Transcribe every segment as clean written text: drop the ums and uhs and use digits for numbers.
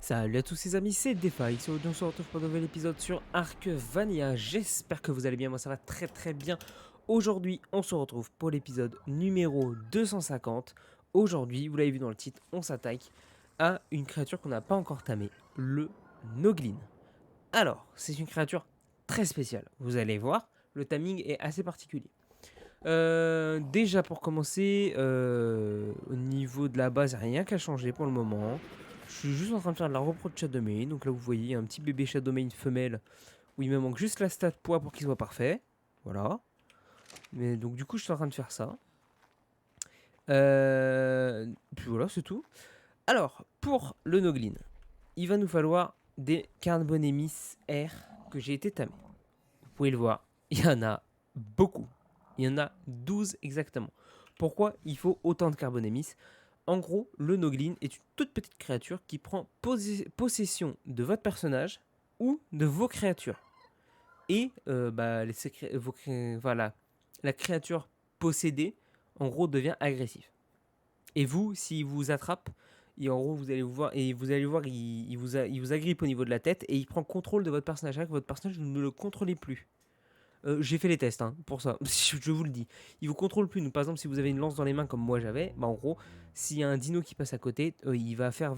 Salut à tous les amis, c'est Defa, ici on se retrouve pour un nouvel épisode sur Archvania. J'espère que vous allez bien, moi ça va très bien. Aujourd'hui on se retrouve pour l'épisode numéro 250. Aujourd'hui, vous l'avez vu dans le titre, on s'attaque à une créature qu'on n'a pas encore tamée, le Noglin. Alors, c'est une créature très spéciale, vous allez voir, le timing est assez particulier. Déjà pour commencer, au niveau de la base, rien qu'à changer pour le moment. Je suis juste en train de faire de la repro de Shadowmane. Donc là, vous voyez un petit bébé Shadowmane femelle où il me manque juste la stat poids pour qu'il soit parfait. Voilà. Mais donc, du coup, je suis en train de faire ça. Puis voilà, c'est tout. Alors, pour le Noglin, il va nous falloir des Carbonemis R que j'ai été tamé. Vous pouvez le voir, il y en a beaucoup. Il y en a 12 exactement. Pourquoi il faut autant de Carbonemis? En gros, le Noglin est une toute petite créature qui prend possession de votre personnage ou de vos créatures. Et voilà, la créature possédée, en gros, devient agressive. Et vous, s'il vous attrape, et en gros, vous allez voir, il vous agrippe au niveau de la tête et il prend contrôle de votre personnage. Avec votre personnage, vous ne le contrôlez plus. J'ai fait les tests pour ça, je vous le dis. Il vous contrôle plus. Donc, par exemple, si vous avez une lance dans les mains comme moi j'avais, bah en gros, s'il y a un dino qui passe à côté, il va faire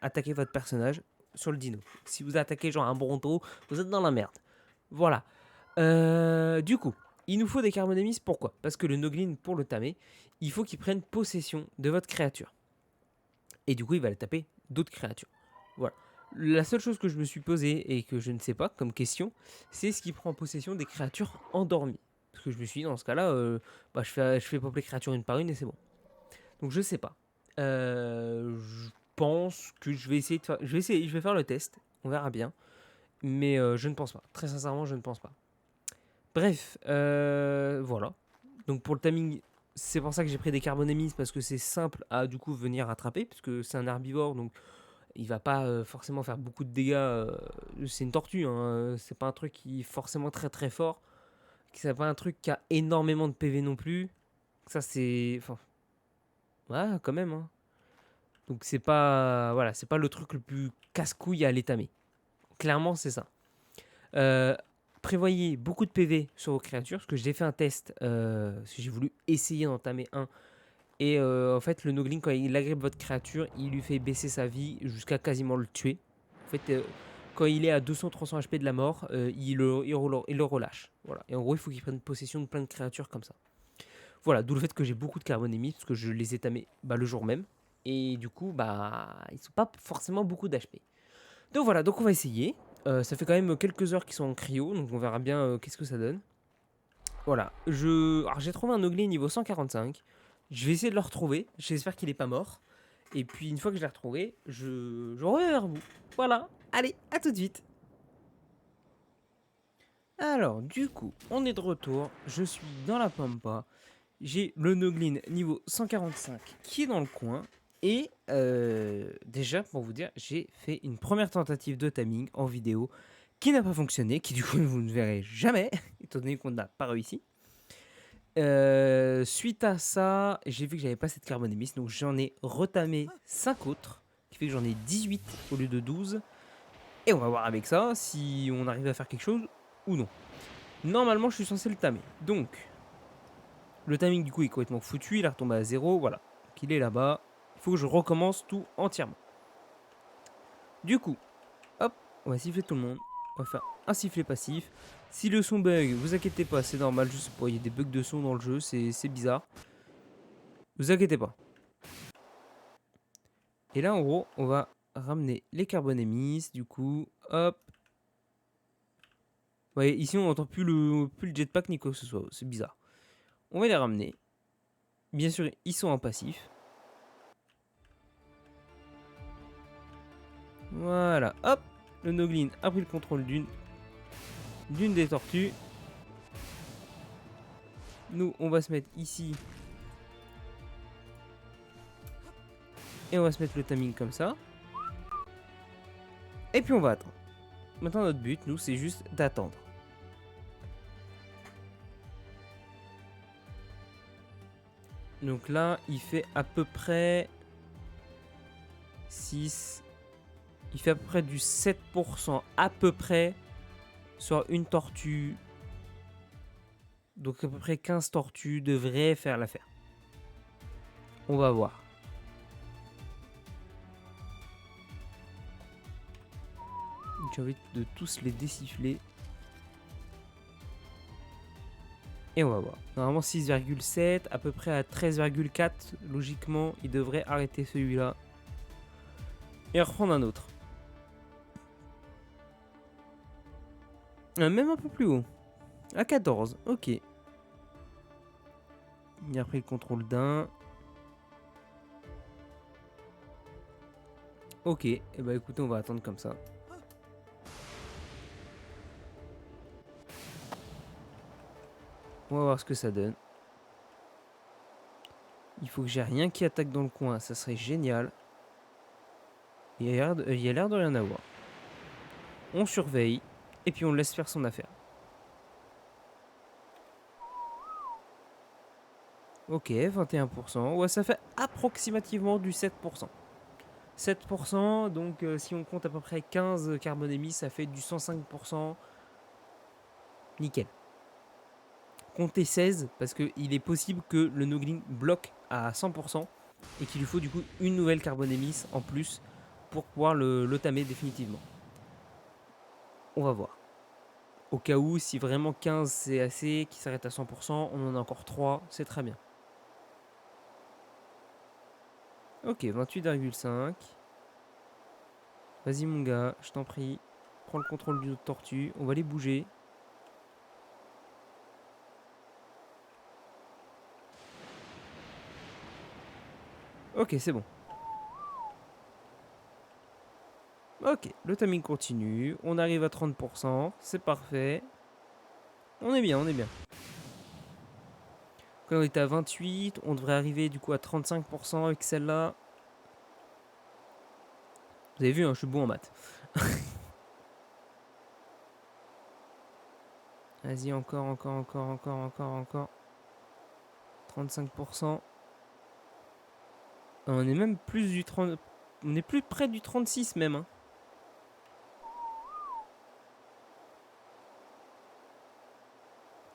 attaquer votre personnage sur le dino. Si vous attaquez genre un bronto, vous êtes dans la merde. Voilà. Du coup, il nous faut des Carbonemis. Pourquoi? Parce que le Noglin, pour le tamer, il faut qu'il prenne possession de votre créature. Et du coup, il va le taper d'autres créatures. Voilà. La seule chose que je me suis posée et que je ne sais pas comme question, c'est ce qui prend possession des créatures endormies. Parce que je me suis dit, dans ce cas-là, je fais popper les créatures une par une et c'est bon. Donc je sais pas. Je pense que je vais essayer de faire. Je vais faire le test. On verra bien. Mais je ne pense pas. Très sincèrement, je ne pense pas. Bref, voilà. Donc pour le timing, c'est pour ça que j'ai pris des Carbonemis parce que c'est simple à du coup venir attraper, puisque c'est un herbivore, donc il va pas forcément faire beaucoup de dégâts. C'est une tortue, hein, c'est pas un truc qui est forcément très fort. C'est pas un truc qui a énormément de PV non plus. Ça c'est, enfin, ouais, quand même. Hein. Donc c'est pas, voilà, c'est pas le truc le plus casse-couille à l'étamer. Clairement, c'est ça. Euh, Prévoyez beaucoup de PV sur vos créatures, parce que j'ai fait un test, parce que j'ai voulu essayer d'entamer un. Et en fait, le Noglin, quand il agrippe votre créature, il lui fait baisser sa vie jusqu'à quasiment le tuer. En fait, quand il est à 200-300 HP de la mort, il le relâche. Voilà. Et en gros, il faut qu'il prenne possession de plein de créatures comme ça. Voilà, d'où le fait que j'ai beaucoup de Carbonemis, parce que je les ai tamés le jour même. Et du coup, ils sont pas forcément beaucoup d'HP. Donc voilà, donc on va essayer. Ça fait quand même quelques heures qu'ils sont en cryo, donc on verra bien qu'est-ce que ça donne. Voilà, alors j'ai trouvé un Noglin niveau 145. Je vais essayer de le retrouver. J'espère qu'il est pas mort. Et puis une fois que je l'ai retrouvé, je reviens vers vous. Voilà, allez, à tout de suite. Alors, du coup, on est de retour. Je suis dans la pampa. J'ai le Noglin niveau 145 qui est dans le coin. Et déjà, pour vous dire, j'ai fait une première tentative de timing en vidéo qui n'a pas fonctionné, qui du coup vous ne verrez jamais, étant donné qu'on n'a pas réussi. Suite à ça, j'ai vu que j'avais pas cette Carbonemis, donc j'en ai retamé 5 autres, qui fait que j'en ai 18 au lieu de 12. Et on va voir avec ça si on arrive à faire quelque chose ou non. Normalement, je suis censé le tamer. Donc, le timing du coup est complètement foutu, il a retombé à 0, voilà. Donc il est là-bas, il faut que je recommence tout entièrement. Du coup, hop, on va siffler tout le monde. On va faire un sifflet passif. Si le son bug, vous inquiétez pas, c'est normal, je sais pas, il y a des bugs de son dans le jeu, c'est bizarre. Vous inquiétez pas. Et là, en gros, on va ramener les Carbonemis, du coup, hop. Vous voyez, ici, on n'entend plus le jetpack ni quoi que ce soit, c'est bizarre. On va les ramener. Bien sûr, ils sont en passif. Voilà, hop. Le Noglin a pris le contrôle d'une des tortues. Nous, on va se mettre ici. Et on va se mettre le timing comme ça. Et puis on va attendre. Maintenant, notre but, nous, c'est juste d'attendre. Donc là, il fait à peu près 6, Il fait à peu près du 7% à peu près sur une tortue. Donc à peu près 15 tortues devraient faire l'affaire. On va voir. J'ai envie de tous les désiffler. Et on va voir. Normalement 6,7, à peu près à 13,4. Logiquement, il devrait arrêter celui-là. Et reprendre un autre. Même un peu plus haut. À 14, ok. Il a pris le contrôle d'un. Ok, et bah écoutez, on va attendre comme ça. On va voir ce que ça donne. Il faut que j'ai rien qui attaque dans le coin, ça serait génial. Il y a l'air de rien avoir. On surveille, et puis on laisse faire son affaire. Ok, 21%. Ouais, ça fait approximativement du 7%. 7%, donc si on compte à peu près 15 carbone émis, ça fait du 105%. Nickel. Comptez 16, parce qu'il est possible que le Noglin bloque à 100% et qu'il lui faut du coup une nouvelle carbone émise en plus pour pouvoir le tamer définitivement. On va voir. Au cas où, si vraiment 15 c'est assez, qu'il s'arrête à 100%, on en a encore 3, c'est très bien. Ok, 28,5. Vas-y mon gars, je t'en prie. Prends le contrôle d'une autre tortue, on va les bouger. Ok, c'est bon. Ok, le timing continue, on arrive à 30%, c'est parfait. On est bien, on est bien. Quand on était à 28, on devrait arriver du coup à 35% avec celle-là. Vous avez vu, hein, je suis bon en maths. Vas-y, encore. 35%. On est même plus du 30... On est plus près du 36 même. Hein.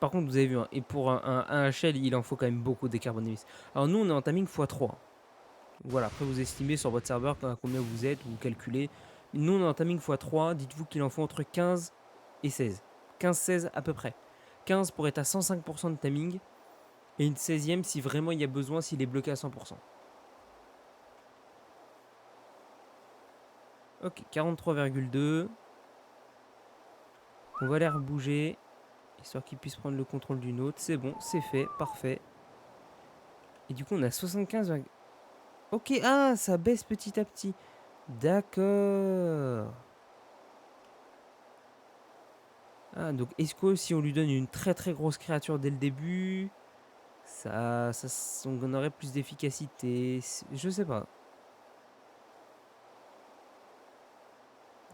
Par contre, vous avez vu, hein, et pour un HL, il en faut quand même beaucoup des carbonémis. Alors nous, on est en timing x3. Voilà, après vous estimez sur votre serveur combien vous êtes, vous calculez. Nous, on est en timing x3. Dites-vous qu'il en faut entre 15 et 16. 15-16 à peu près. 15 pour être à 105% de timing. Et une 16e si vraiment il y a besoin, s'il est bloqué à 100%. Ok, 43,2. On va les rebouger, histoire qu'il puisse prendre le contrôle d'une autre. C'est bon, c'est fait, parfait. Et du coup, on a 75. Ok, ah, ça baisse petit à petit. D'accord. Ah, donc est-ce que si on lui donne une très très grosse créature dès le début, on aurait plus d'efficacité? Je sais pas.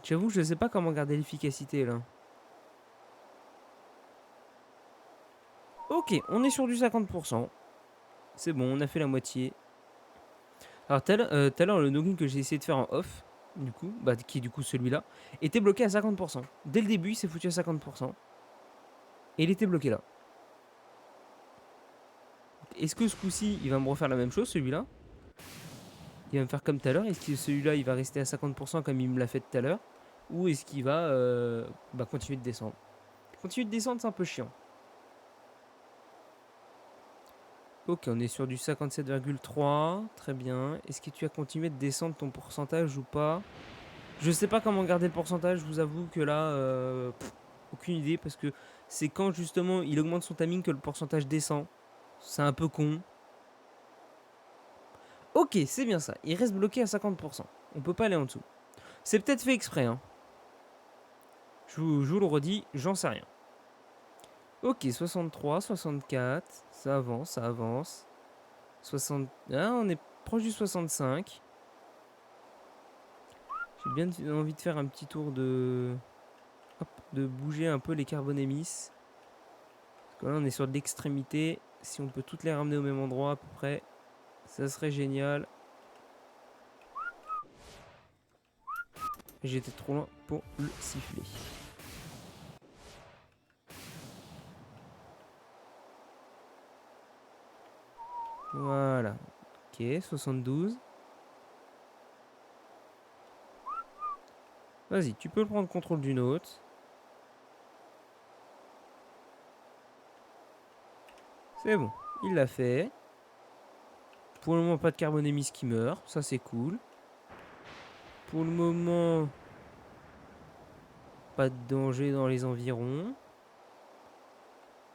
J'avoue, je sais pas comment garder l'efficacité là. Ok, on est sur du 50%. C'est bon, on a fait la moitié. Alors tout à l'heure, le noggin que j'ai essayé de faire en off, du coup, bah, qui est du coup celui-là, était bloqué à 50%. Dès le début, il s'est foutu à 50%. Et il était bloqué là. Est-ce que ce coup-ci, il va me refaire la même chose, celui-là? Il va me faire comme tout à l'heure? Est-ce que celui-là, il va rester à 50% comme il me l'a fait tout à l'heure? Ou est-ce qu'il va continuer de descendre? Continuer de descendre, c'est un peu chiant. Ok, on est sur du 57,3. Très bien. Est-ce que tu as continué de descendre ton pourcentage ou pas? Je sais pas comment garder le pourcentage, je vous avoue que là, aucune idée, parce que c'est quand justement il augmente son timing que le pourcentage descend. C'est un peu con. Ok, c'est bien ça, il reste bloqué à 50%. On peut pas aller en dessous. C'est peut-être fait exprès, hein. Je vous le redis, j'en sais rien. Ok, 63, 64, ça avance, ça avance. 60... Ah, on est proche du 65. J'ai bien envie de faire un petit tour de... Hop, de bouger un peu les carbonémis. Parce que là, on est sur de l'extrémité. Si on peut toutes les ramener au même endroit à peu près, ça serait génial. J'étais trop loin pour le siffler. Voilà. Ok, 72. Vas-y, tu peux prendre contrôle d'une autre. C'est bon, il l'a fait. Pour le moment, pas de carbonémis qui meurt. Ça, c'est cool. Pour le moment, pas de danger dans les environs.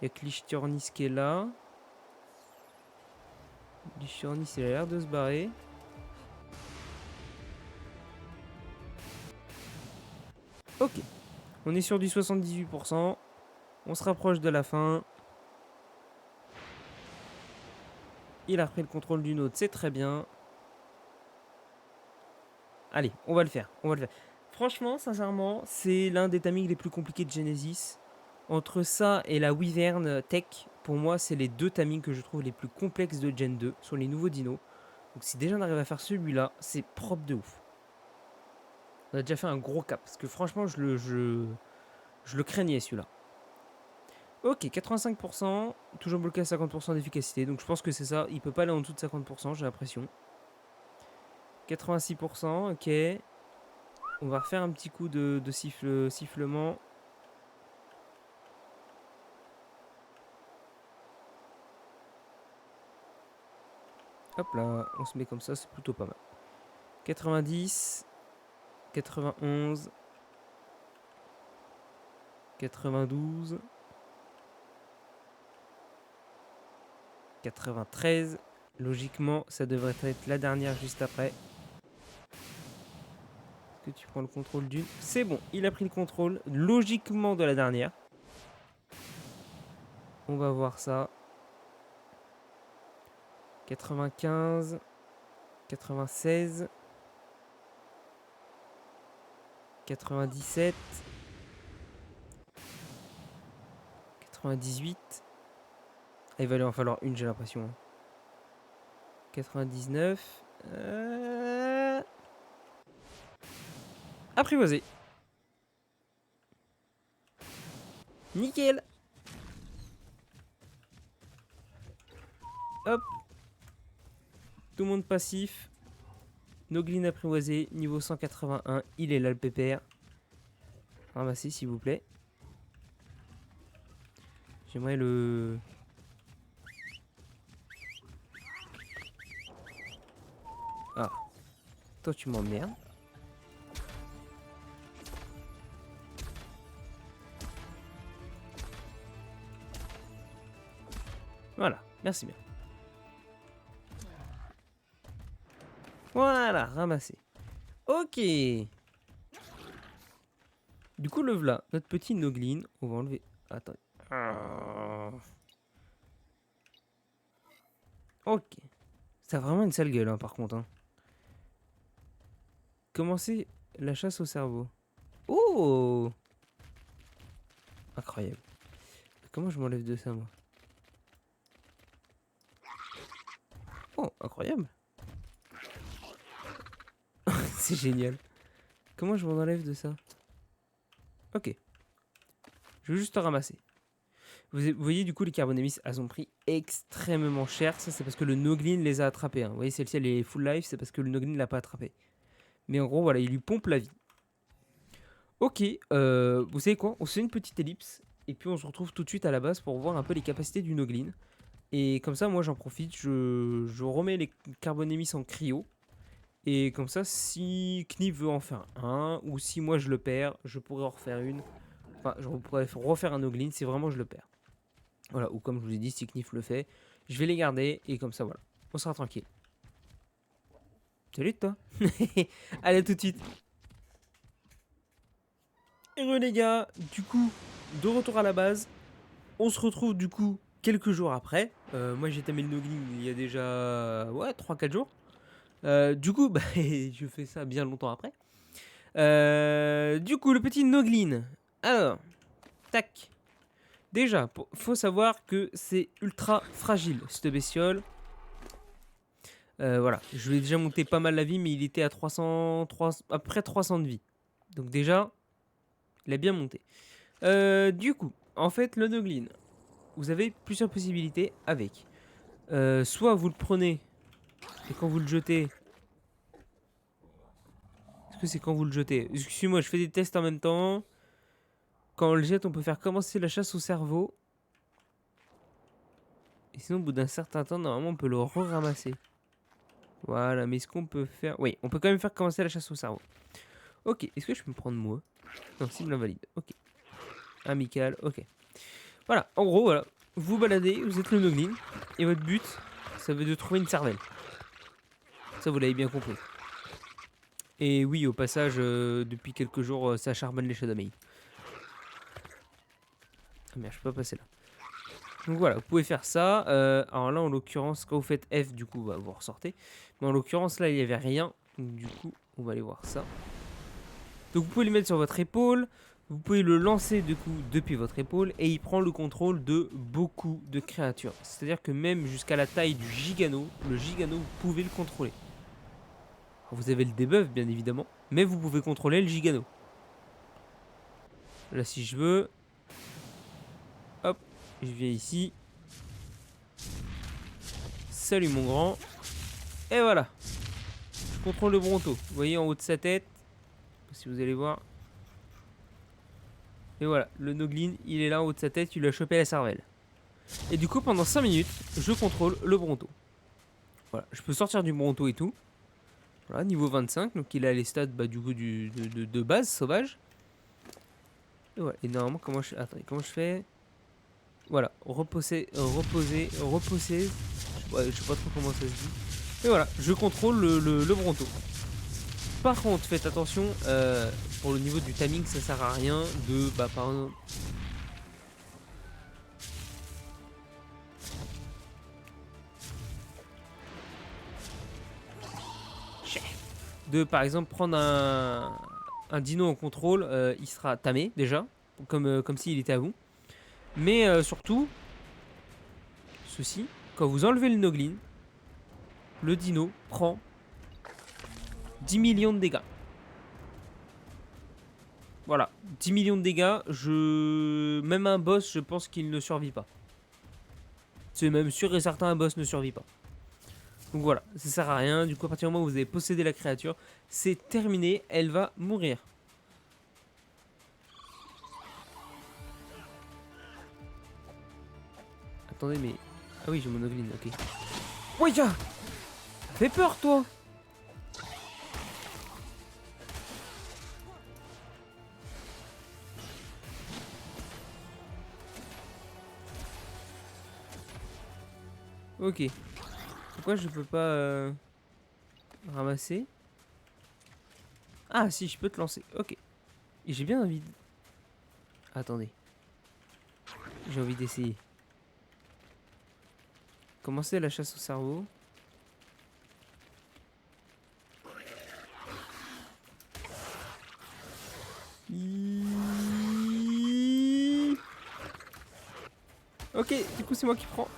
Il y a que Lichtornis qui est là. Lichtornis, il a l'air de se barrer. Ok. On est sur du 78%. On se rapproche de la fin. Il a pris le contrôle d'une autre, c'est très bien. Allez, on va le faire. On va le faire. Franchement, sincèrement, c'est l'un des timings les plus compliqués de Genesis. Entre ça et la Wyvern Tech, pour moi, c'est les deux timings que je trouve les plus complexes de Gen 2 sur les nouveaux dinos. Donc si déjà on arrive à faire celui-là, c'est propre de ouf. On a déjà fait un gros cap, parce que franchement, je le craignais celui-là. Ok, 85%, toujours bloqué à 50% d'efficacité, donc je pense que c'est ça. Il peut pas aller en dessous de 50%, j'ai l'impression. 86%, ok. On va refaire un petit coup de sifflement. Hop là, on se met comme ça, c'est plutôt pas mal. 90, 91, 92, 93. Logiquement, ça devrait être la dernière juste après. Est-ce que tu prends le contrôle d'une? C'est bon, il a pris le contrôle logiquement de la dernière. On va voir ça. 95, 96, 97, 98. Ah, il va lui en falloir une, j'ai l'impression. 99. Apprivoisé. Nickel. Hop. Tout le monde passif. Noglin apprivoisé, niveau 181. Il est là, le pépère. Ramassez, s'il vous plaît. J'aimerais le... Ah. Toi, tu m'emmerdes. Voilà. Merci bien. Voilà, ramassé. Ok. Du coup, le voilà, notre petit Noglin. On va enlever... Attends. Ok. Ça a vraiment une sale gueule, hein, par contre. Hein. Commencer la chasse au cerveau. Oh! Incroyable. Comment je m'enlève de ça, moi? Oh, incroyable. C'est génial. Comment je m'en enlève de ça? Ok. Je veux juste ramasser. Vous voyez, du coup, les carbonémis, elles ont pris extrêmement cher. Ça, c'est parce que le Noglin les a attrapés. Hein. Vous voyez, celle-ci, elle est full life. C'est parce que le Noglin ne l'a pas attrapé. Mais en gros, voilà, il lui pompe la vie. Ok. Vous savez quoi? On se fait une petite ellipse. Et puis, on se retrouve tout de suite à la base pour voir un peu les capacités du Noglin. Et comme ça, moi, j'en profite. Je remets les carbonémis en cryo. Et comme ça, si Knif veut en faire un, ou si moi je le perds, je pourrais en refaire une. Enfin, je pourrais refaire un Noglin si vraiment je le perds. Voilà, ou comme je vous ai dit, si Knif le fait, je vais les garder et comme ça, voilà. On sera tranquille. Salut toi. Allez, à tout de suite. Et les gars, du coup, de retour à la base. On se retrouve du coup quelques jours après. Moi j'ai tamé le Noglin il y a déjà 3-4 jours. Du coup, bah, je fais ça bien longtemps après. Du coup, le petit Noglin. Alors, tac. Déjà, faut savoir que c'est ultra fragile, cette bestiole. Voilà, je lui ai déjà monté pas mal la vie, mais il était à 300, à peu près 300 de vie. Donc déjà, il a bien monté. Du coup, en fait, le Noglin, vous avez plusieurs possibilités avec. Soit vous le prenez et quand vous le jetez... Est-ce que c'est quand vous le jetez? Excusez-moi, je fais des tests en même temps. Quand on le jette, on peut faire commencer la chasse au cerveau. Et sinon, au bout d'un certain temps, normalement, on peut le re-ramasser. Voilà, mais est-ce qu'on peut faire... Oui, on peut quand même faire commencer la chasse au cerveau. Ok, est-ce que je peux me prendre moi? Non, cible invalide. Ok. Amical, ok. Voilà, en gros, voilà. Vous baladez, vous êtes le Noglin. Et votre but, ça va être de trouver une cervelle. Ça, vous l'avez bien compris. Et oui, au passage, depuis quelques jours, ça charbonne les Shadowmane. Ah merde, je peux pas passer là. Donc voilà, vous pouvez faire ça. Alors là, en l'occurrence, quand vous faites F, du coup, bah, vous ressortez. Mais en l'occurrence, là, il n'y avait rien. Donc du coup, on va aller voir ça. Donc vous pouvez le mettre sur votre épaule. Vous pouvez le lancer du coup depuis votre épaule. Et il prend le contrôle de beaucoup de créatures. C'est-à-dire que même jusqu'à la taille du Gigano, le Gigano, vous pouvez le contrôler. Alors, vous avez le debuff, bien évidemment. Mais vous pouvez contrôler le Gigano. Là, si je veux... Hop, je viens ici. Salut mon grand. Et voilà. Je contrôle le Bronto. Vous voyez en haut de sa tête. Si vous allez voir. Et voilà, le Noglin, il est là en haut de sa tête. Il lui a chopé la cervelle. Et du coup, pendant 5 minutes, je contrôle le Bronto. Voilà, je peux sortir du Bronto et tout. Voilà, niveau 25. Donc il a les stats bah, du coup de base sauvage. Et voilà. Et normalement, comment je... Attendez, comment je fais? Voilà, reposer, reposer, reposer. Je sais pas trop comment ça se dit. Et voilà, je contrôle le Bronto. Par contre, faites attention, pour le niveau du timing, ça sert à rien de, bah, par exemple... De, par exemple, prendre un dino en contrôle, il sera tamé, déjà, comme s'il était à vous. Mais surtout, ceci, quand vous enlevez le Noglin, le dino prend 10 millions de dégâts. Voilà, 10 millions de dégâts, même un boss, je pense qu'il ne survit pas. C'est même sûr et certain, un boss ne survit pas. Donc voilà, ça sert à rien. Du coup, à partir du moment où vous avez possédé la créature, c'est terminé, elle va mourir. Attendez, mais... Ah oui, j'ai mon Noglin, ok. Ouais, gars, fais peur, toi. Ok. Pourquoi je peux pas ramasser? Ah, si, je peux te lancer. Ok. Et j'ai bien envie de... Attendez. J'ai envie d'essayer. Commencer la chasse au cerveau. Ok, du coup c'est moi qui prends.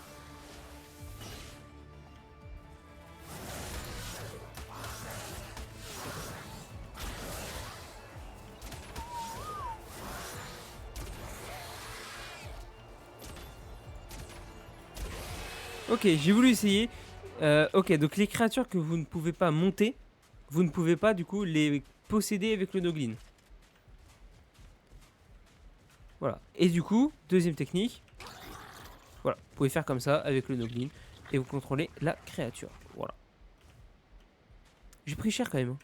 Ok, j'ai voulu essayer. Ok, donc les créatures que vous ne pouvez pas monter, vous ne pouvez pas du coup les posséder avec le Noglin. Voilà. Et du coup, deuxième technique. Voilà, vous pouvez faire comme ça avec le Noglin et vous contrôlez la créature. Voilà. J'ai pris cher quand même.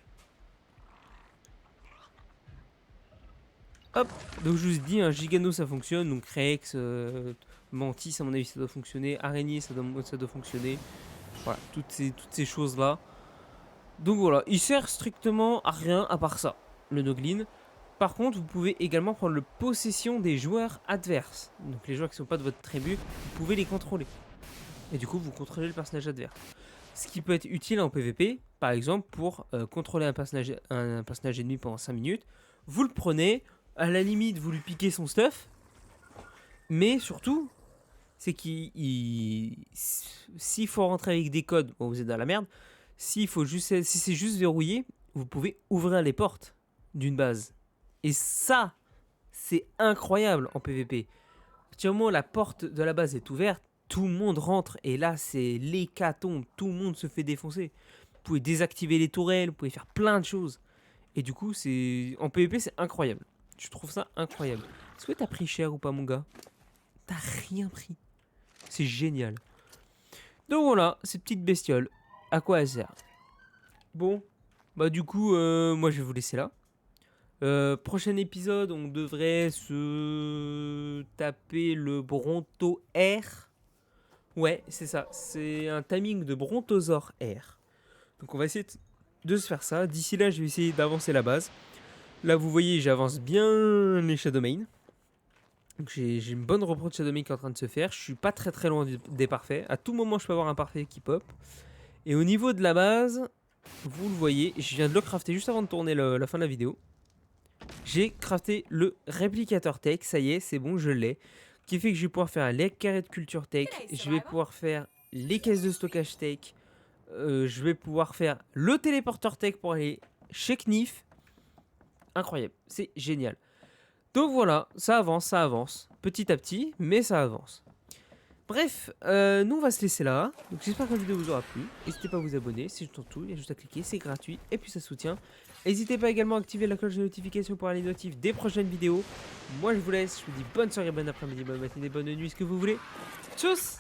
Hop, donc je vous ai dit, un Gigano ça fonctionne, donc Rex, Mantis à mon avis ça doit fonctionner, Araignée ça doit fonctionner. Voilà, toutes ces choses là. Donc voilà, il sert strictement à rien à part ça, le Noglin. Par contre, vous pouvez également prendre le possession des joueurs adverses. Donc les joueurs qui ne sont pas de votre tribu, vous pouvez les contrôler. Et du coup, vous contrôlez le personnage adverse. Ce qui peut être utile en PvP, par exemple, pour contrôler un personnage ennemi pendant 5 minutes. Vous le prenez, à la limite, vous lui piquez son stuff. Mais surtout, c'est s'il faut rentrer avec des codes, bon, vous êtes dans la merde. Si c'est juste verrouillé, vous pouvez ouvrir les portes d'une base. Et ça, c'est incroyable en PvP. À partir du moment où la porte de la base est ouverte, tout le monde rentre. Et là, c'est l'hécatombe. Tout le monde se fait défoncer. Vous pouvez désactiver les tourelles, vous pouvez faire plein de choses. Et du coup, en PvP, c'est incroyable. Je trouve ça incroyable. Est-ce que t'as pris cher ou pas, mon gars? T'as rien pris. C'est génial. Donc voilà, cette petite bestiole. À quoi elle sert? Bon, bah du coup, moi je vais vous laisser là. Prochain épisode, on devrait se taper le Bronto R. Ouais, c'est ça. C'est un timing de Brontosaur R. Donc on va essayer de se faire ça. D'ici là, je vais essayer d'avancer la base. Là, vous voyez, j'avance bien les Shadowmane. Donc j'ai une bonne repro de Shadowmane qui est en train de se faire. Je suis pas très loin des parfaits. À tout moment, je peux avoir un parfait qui pop. Et au niveau de la base, vous le voyez, je viens de le crafter juste avant de tourner la fin de la vidéo. J'ai crafté le réplicateur tech, ça y est, c'est bon, je l'ai. Qui fait que je vais pouvoir faire les carrés de culture tech, je vais pouvoir faire les caisses de stockage tech, je vais pouvoir faire le téléporteur tech pour aller chez Knif. Incroyable, c'est génial. Donc voilà, ça avance, petit à petit, mais ça avance. Bref, nous on va se laisser là. Donc j'espère que la vidéo vous aura plu. N'hésitez pas à vous abonner, c'est juste en tout, il y a juste à cliquer, c'est gratuit et puis ça soutient. N'hésitez pas également à activer la cloche de notification pour avoir les notifs des prochaines vidéos. Moi je vous laisse, je vous dis bonne soirée, bon après-midi, bonne matinée, bonne nuit, ce que vous voulez. Tchuss!